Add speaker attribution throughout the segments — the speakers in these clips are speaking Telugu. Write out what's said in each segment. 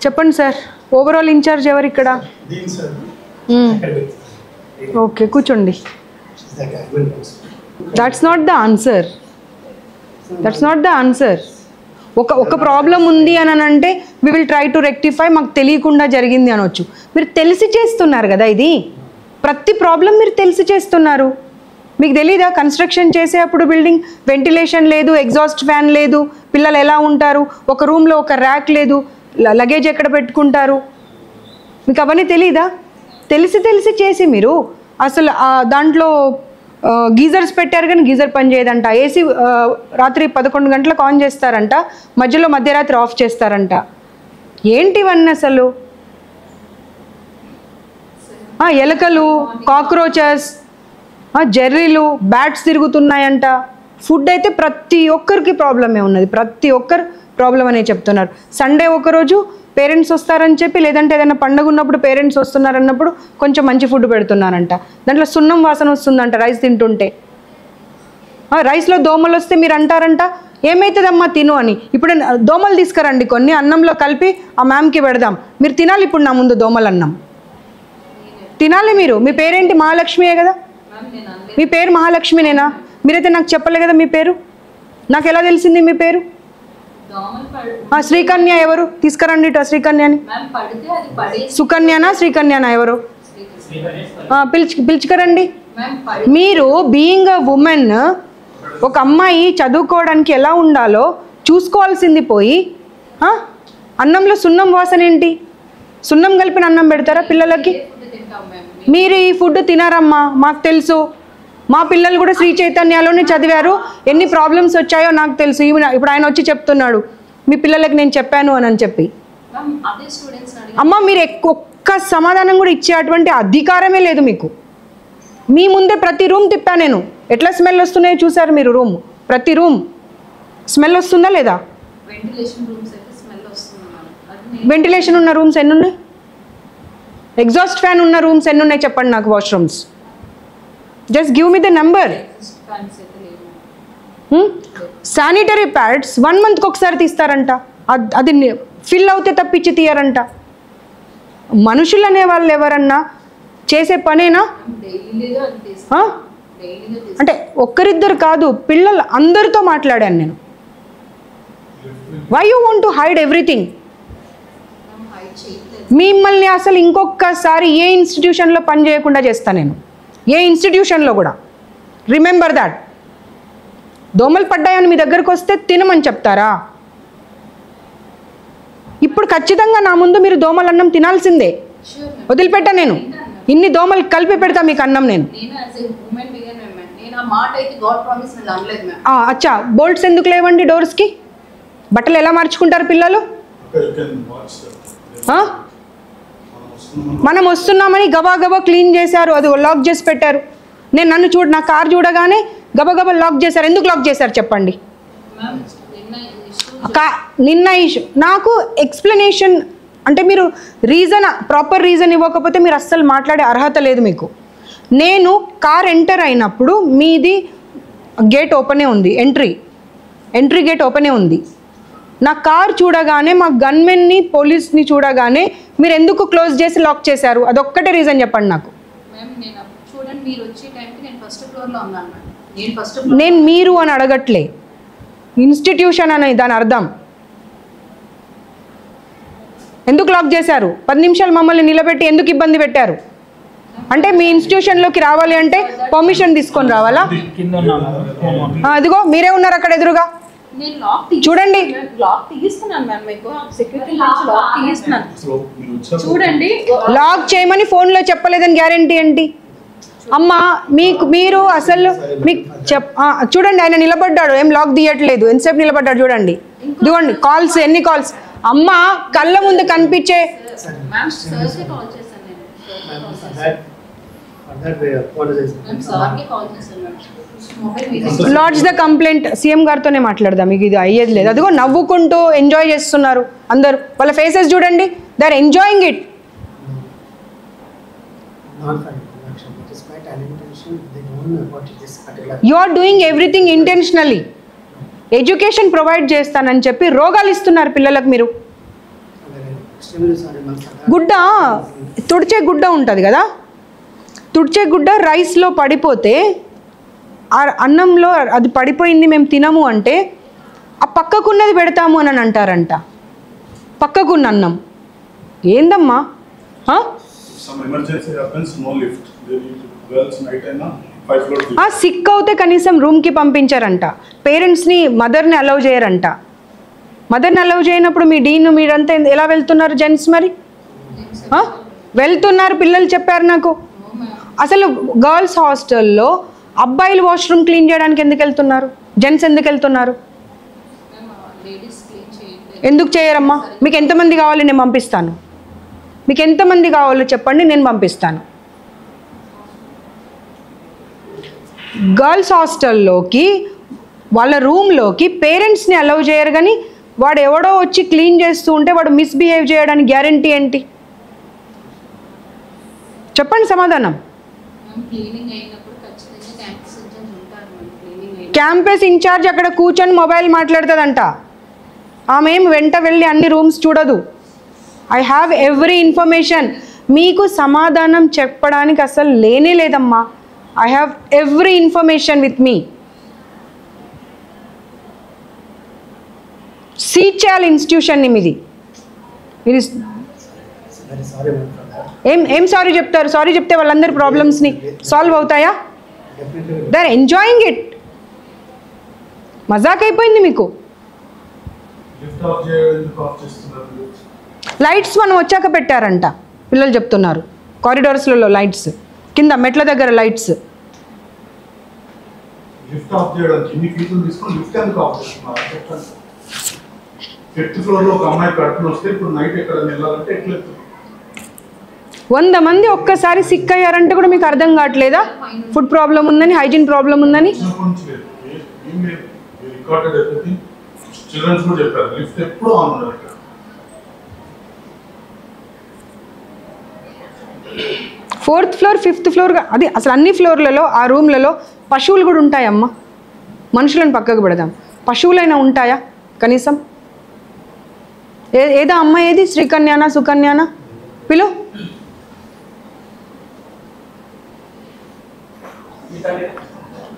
Speaker 1: చెప్పండి సార్, ఓవరాల్ ఇన్ఛార్జ్ ఎవరు ఇక్కడ? ఓకే, కూర్చోండి. That's not the answer. That's not the answer. ఒక ప్రాబ్లం ఉంది అని అంటే we will try to rectify, మాకు తెలియకుండా జరిగింది అనొచ్చు. మీరు తెలిసి చేస్తున్నారు కదా, ఇది ప్రతి ప్రాబ్లం మీరు తెలిసి చేస్తున్నారు. మీకు తెలీదా కన్స్ట్రక్షన్ చేసేటప్పుడు బిల్డింగ్ వెంటిలేషన్ లేదు, ఎగ్జాస్ట్ ఫ్యాన్ లేదు, పిల్లలు ఎలా ఉంటారు, ఒక రూమ్లో ఒక ర్యాక్ లేదు, లగేజ్ ఎక్కడ పెట్టుకుంటారు, మీకు అవన్నీ తెలీదా? తెలిసి చేసి మీరు అసలు దాంట్లో గీజర్స్ పెట్టారు కానీ గీజర్ పని చేయదంట, ఏసీ రాత్రి 11 గంటలకు ఆన్ చేస్తారంట, మధ్యరాత్రి ఆఫ్ చేస్తారంట. ఏంటివన్నీ అసలు? ఎలకలు, కాక్రోచెస్, జెర్రీలు, బ్యాట్స్ తిరుగుతున్నాయంట. ఫుడ్ అయితే ప్రతి ఒక్కరికి ప్రాబ్లమే ఉన్నది, ప్రతి ఒక్కరు ప్రాబ్లం అనే చెప్తున్నారు. సండే ఒకరోజు పేరెంట్స్ వస్తారని చెప్పి, లేదంటే ఏదైనా పండుగ ఉన్నప్పుడు పేరెంట్స్ వస్తున్నారన్నప్పుడు కొంచెం మంచి ఫుడ్ పెడుతున్నారంట, దాంట్లో సున్నం వాసన వస్తుందంట రైస్ తింటుంటే. రైస్లో దోమలు వస్తే మీరు అంటారంట ఏమవుతుందమ్మా తిను అని. ఇప్పుడు దోమలు తీసుకురండి కొన్ని, అన్నంలో కలిపి ఆ మ్యామ్కి పెడదాం, మీరు తినాలి. ఇప్పుడు నా ముందు దోమలు అన్నం తినాలి మీరు. మీ పేరేంటి? మహాలక్ష్మియే కదా, మీ పేరు మహాలక్ష్మినేనా? మీరైతే నాకు చెప్పలే కదా మీ పేరు, నాకు ఎలా తెలిసింది మీ పేరు? శ్రీకన్య ఎవరు? తీసుకురండి శ్రీకన్యని. సుకన్యనా శ్రీకన్యనా ఎవరు? పిలుచుకరండి. మీరు బీయింగ్ అ ఉమెన్, ఒక అమ్మాయి చదువుకోవడానికి ఎలా ఉండాలో చూసుకోవాల్సింది పోయి అన్నంలో సున్నం వాసన ఏంటి? సున్నం కలిపిన అన్నం పెడతారా పిల్లలకి? మీరు ఈ ఫుడ్ తినారమ్మా, మాకు తెలుసు. మా పిల్లలు కూడా శ్రీ చైతన్యలోనే చదివారు, ఎన్ని ప్రాబ్లమ్స్ వచ్చాయో నాకు తెలుసు. ఇప్పుడు ఆయన వచ్చి చెప్తున్నాడు మీ పిల్లలకి నేను చెప్పాను అని చెప్పి. అమ్మ మీరు ఒక్క సమాధానం కూడా ఇచ్చేటువంటి అధికారమే లేదు మీకు. మీ ముందే ప్రతి రూమ్ తిప్పా నేను, ఎట్లా స్మెల్ వస్తున్నాయో చూసారు మీరు. రూమ్ ప్రతి రూమ్ స్మెల్ వస్తుందా లేదా? వెంటిలేషన్ ఉన్న రూమ్స్ ఎన్ని ఉన్నాయి? ఎగ్జాస్ట్ ఫ్యాన్ ఉన్న రూమ్స్ ఎన్ని ఉన్నాయి చెప్పండి నాకు? Washrooms just give me the number. Sanitary pads 1 మంత్కి ఒకసారి తీస్తారంట, అది ఫిల్ అవుతే తప్పించి తీయరంట. మనుషులు అనే వాళ్ళు ఎవరన్నా చేసే పనేనా? అంటే ఒక్కరిద్దరు కాదు, పిల్లలు అందరితో మాట్లాడాను నేను. Why you want to hide everything? మిమ్మల్ని అసలు ఇంకొకసారి ఏ ఇన్స్టిట్యూషన్లో పని చేయకుండా చేస్తాను నేను, ఏ ఇన్స్టిట్యూషన్లో కూడా. Remember that. దోమలు పడ్డాయని మీ దగ్గరకు వస్తే తినమని చెప్తారా? ఇప్పుడు ఖచ్చితంగా నా ముందు మీరు దోమల అన్నం తినాల్సిందే, వదిలిపెట్టా నేను. ఇన్ని దోమలు కలిపి పెడతా మీకు అన్నం నేను. అచ్చా, బోల్ట్స్ ఎందుకు లేవండి డోర్స్కి? బట్టలు ఎలా మార్చుకుంటారు పిల్లలు? మనం వస్తున్నామని గబా క్లీన్ చేశారు, అది లాక్ చేసి పెట్టారు. నన్ను నా కార్ చూడగానే గబా లాక్ చేశారు. ఎందుకు లాక్ చేశారు చెప్పండి? నిన్న నాకు ఎక్స్ప్లెనేషన్ అంటే మీరు ప్రాపర్ రీజన్ ఇవ్వకపోతే మీరు అస్సలు మాట్లాడే అర్హత లేదు మీకు. నేను కార్ ఎంటర్ అయినప్పుడు మీది గేట్ ఓపెనే ఉంది, ఎంట్రీ గేట్ ఓపెనే ఉంది. నా కార్ చూడగానే మా గన్మెన్ని పోలీస్ని చూడగానే మీరు ఎందుకు క్లోజ్ చేసి లాక్ చేశారు? అదొక్కటే రీజన్ చెప్పండి నాకు. నేను మీరు అని అడగట్లే, ఇన్స్టిట్యూషన్ అని దాని అర్థం. ఎందుకు లాక్ చేశారు? 10 నిమిషాలు మమ్మల్ని నిలబెట్టి ఎందుకు ఇబ్బంది పెట్టారు? అంటే మీ ఇన్స్టిట్యూషన్లోకి రావాలి అంటే పర్మిషన్ తీసుకొని రావాలా? అదిగో మీరే ఉన్నారు అక్కడ ఎదురుగా, చూడండి. లాక్ చేయమని ఫోన్లో చెప్పలేదని గ్యారంటీ ఏంటి? అమ్మా మీరు అసలు మీకు చూడండి, ఆయన నిలబడ్డాడు, ఏం లాక్ తీయట్లేదు, ఎంతసేపు నిలబడ్డాడు చూడండి. ఇదిగోండి కాల్స్, ఎన్ని కాల్స్. అమ్మ కళ్ళ ముందు కనిపించే లాడ్జ్ ద కంప్లైంట్. సీఎం గారితోనే మాట్లాడదాం, మీకు ఇది అయ్యేది లేదు. అదిగో నవ్వుకుంటూ ఎంజాయ్ చేస్తున్నారు అందరు, వాళ్ళ ఫేసెస్ చూడండి, they are enjoying it. You are doing everything intentionally. Education provide చేస్తానని చెప్పి రోగాలు ఇస్తున్నారు పిల్లలకు మీరు. గుడ్డ తుడిచే గుడ్డ ఉంటుంది కదా, తుడిచే గుడ్డ రైస్లో పడిపోతే ఆ అన్నంలో అది పడిపోయింది మేము తినము అంటే ఆ పక్కకున్నది పెడతాము అని అంటారంట. పక్కకున్న అన్నం ఏందమ్మా? సిక్ అవుతే కనీసం రూమ్కి పంపించారంట. పేరెంట్స్ని మదర్ని అలౌ చేయరంట. మదర్ని అలౌ చేయనప్పుడు మీ డీన్ మీరంతా ఎలా వెళ్తున్నారు జెంట్స్? మరి వెళ్తున్నారు, పిల్లలు చెప్పారు నాకు. అసలు గర్ల్స్ హాస్టల్లో అబ్బాయిలు వాష్రూమ్ క్లీన్ చేయడానికి ఎందుకు వెళ్తున్నారు? జెంట్స్ ఎందుకు వెళ్తున్నారు? ఎందుకు చేయరమ్మా? మీకు ఎంతమంది కావాలి నేను పంపిస్తాను. మీకు ఎంతమంది కావాలో చెప్పండి, నేను పంపిస్తాను. గర్ల్స్ హాస్టల్లోకి వాళ్ళ రూమ్లోకి పేరెంట్స్ని అలౌ చేయరు, కానీ వాడు ఎవడో వచ్చి క్లీన్ చేస్తూ ఉంటే వాడు మిస్బిహేవ్ చేయడానికి గ్యారంటీ ఏంటి? చెప్పండి సమాధానం. క్యాంపస్ ఇన్ఛార్జ్ అక్కడ కూర్చొని మొబైల్ మాట్లాడుతుందంట. ఆమె ఏం వెంట వెళ్ళి అన్ని రూమ్స్ చూడదు. I have every information. మీకు సమాధానం చెప్పడానికి అసలు లేనే లేదమ్మా. I have every information with me. Seat చేయాలి ఇన్స్టిట్యూషన్ని మీది. మీరు ఏం సారీ చెప్తారు? సారీ చెప్తే వాళ్ళందరి ప్రాబ్లమ్స్ని సాల్వ్ అవుతాయా? They are enjoying it. మజాక్ అయిపోయింది మీకు. లైట్స్ మనం వచ్చాక పెట్టారంట పిల్లలు చెప్తున్నారు. కారిడార్స్లలో లైట్స్, కింద మెట్ల దగ్గర లైట్స్. వంద మంది ఒక్కసారి సిక్ అయ్యారంటే కూడా మీకు అర్థం కావట్లేదా? ఫుడ్ ప్రాబ్లం ఉందని, హైజీన్ ప్రాబ్లం ఉందని. ఫోర్త్ ఫ్లోర్, ఫిఫ్త్ ఫ్లోర్, అది అసలు అన్ని ఫ్లోర్లలో ఆ రూమ్లలో పశువులు కూడా ఉంటాయమ్మా. మనుషులను పక్కకు పెడదాం, పశువులైనా ఉంటాయా కనీసం? ఏదో అమ్మ ఏది శ్రీకన్యానా సుకన్యానా పిలు.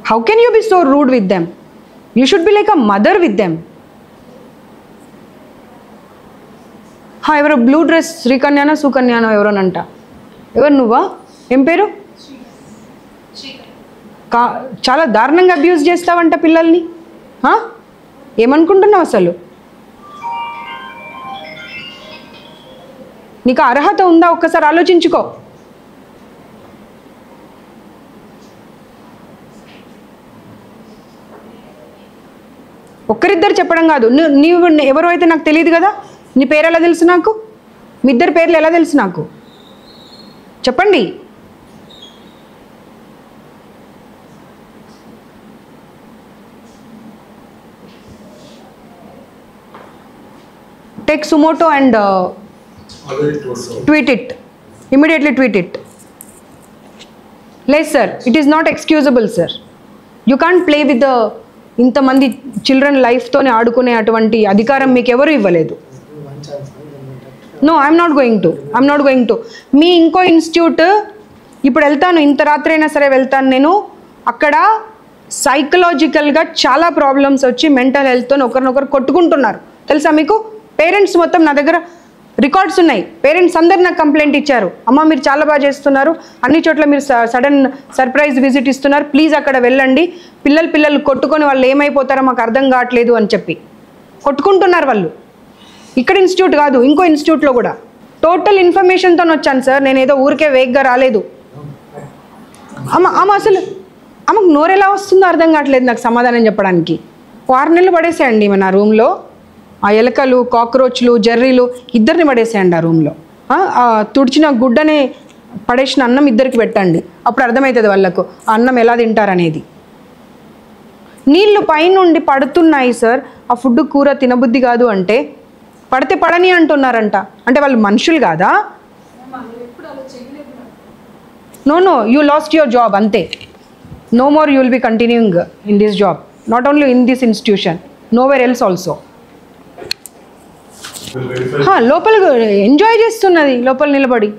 Speaker 1: How can you be so rude with them? You should be like a mother with them. ఎవరో బ్లూ డ్రెస్ శ్రీకన్యానా సుకన్యానో ఎవరోనంట. ఎవరు నువ్వా? ఏం పేరు? చాలా దారుణంగా అబ్యూజ్ చేస్తావంట పిల్లల్ని. ఏమనుకుంటున్నావు అసలు? నీకు అర్హత ఉందా? ఒక్కసారి ఆలోచించుకో. ఒక్కరిద్దరు చెప్పడం కాదు. నీవు ఎవరు అయితే నాకు తెలియదు కదా. నీ పేరు ఎలా తెలుసు నాకు? మీ ఇద్దరు పేర్లు ఎలా తెలుసు నాకు? చెప్పండి. Take Sumoto and tweet it. Immediately tweet it. లేదు sir, it is not excusable sir. You can't play with the ఇంతమంది చిల్డ్రన్ లైఫ్తోనే ఆడుకునే అటువంటి అధికారం మీకు ఎవరు ఇవ్వలేదు. No, I'm not going to. మీ ఇంకో ఇన్స్టిట్యూట్ ఇప్పుడు వెళ్తాను, ఇంత రాత్రి అయినా సరే వెళ్తాను నేను. అక్కడ సైకలాజికల్గా చాలా ప్రాబ్లమ్స్ వచ్చి మెంటల్ హెల్త్తో ఒకరినొకరు కొట్టుకుంటున్నారు తెలుసా మీకు? పేరెంట్స్ మొత్తం నా దగ్గర రికార్డ్స్ ఉన్నాయి. పేరెంట్స్ అందరు నాకు కంప్లైంట్ ఇచ్చారు, అమ్మ మీరు చాలా బాగా చేస్తున్నారు, అన్ని చోట్ల మీరు సడన్ సర్ప్రైజ్ విజిట్ ఇస్తున్నారు, ప్లీజ్ అక్కడ వెళ్ళండి, పిల్లలు కొట్టుకొని వాళ్ళు ఏమైపోతారో మాకు అర్థం కావట్లేదు అని చెప్పి కొట్టుకుంటున్నారు వాళ్ళు. ఇక్కడ ఇన్స్టిట్యూట్ కాదు, ఇంకో ఇన్స్టిట్యూట్లో కూడా. టోటల్ ఇన్ఫర్మేషన్తో వచ్చాను సార్, నేను ఏదో ఊరికే వేగ్గా రాలేదు. అమ్మ అసలు ఆమెకు నోరెలా వస్తుందో అర్థం కావట్లేదు నాకు సమాధానం చెప్పడానికి. 6 నెలలు పడేసేయండి మన రూమ్లో. ఆ ఎలకలు, కాక్రోచ్లు, జర్రీలు ఇద్దరిని పడేసేయండి ఆ రూమ్లో. తుడిచిన గుడ్డని పడేసిన అన్నం ఇద్దరికి పెట్టండి, అప్పుడు అర్థమవుతుంది వాళ్ళకు ఆ అన్నం ఎలా తింటారనేది. నీళ్ళు పైనుండి పడుతున్నాయి సార్, ఆ ఫుడ్ కూర తినబుద్ధి కాదు అంటే పడితే పడని అంటున్నారంట. అంటే వాళ్ళు మనుషులు కాదా? No, you lost your job అంతే. No more you will be continuing in this job, not only in this institution, nowhere else also. లోపల ఎంజాయ్ చేస్తున్నది లోపల నిలబడి.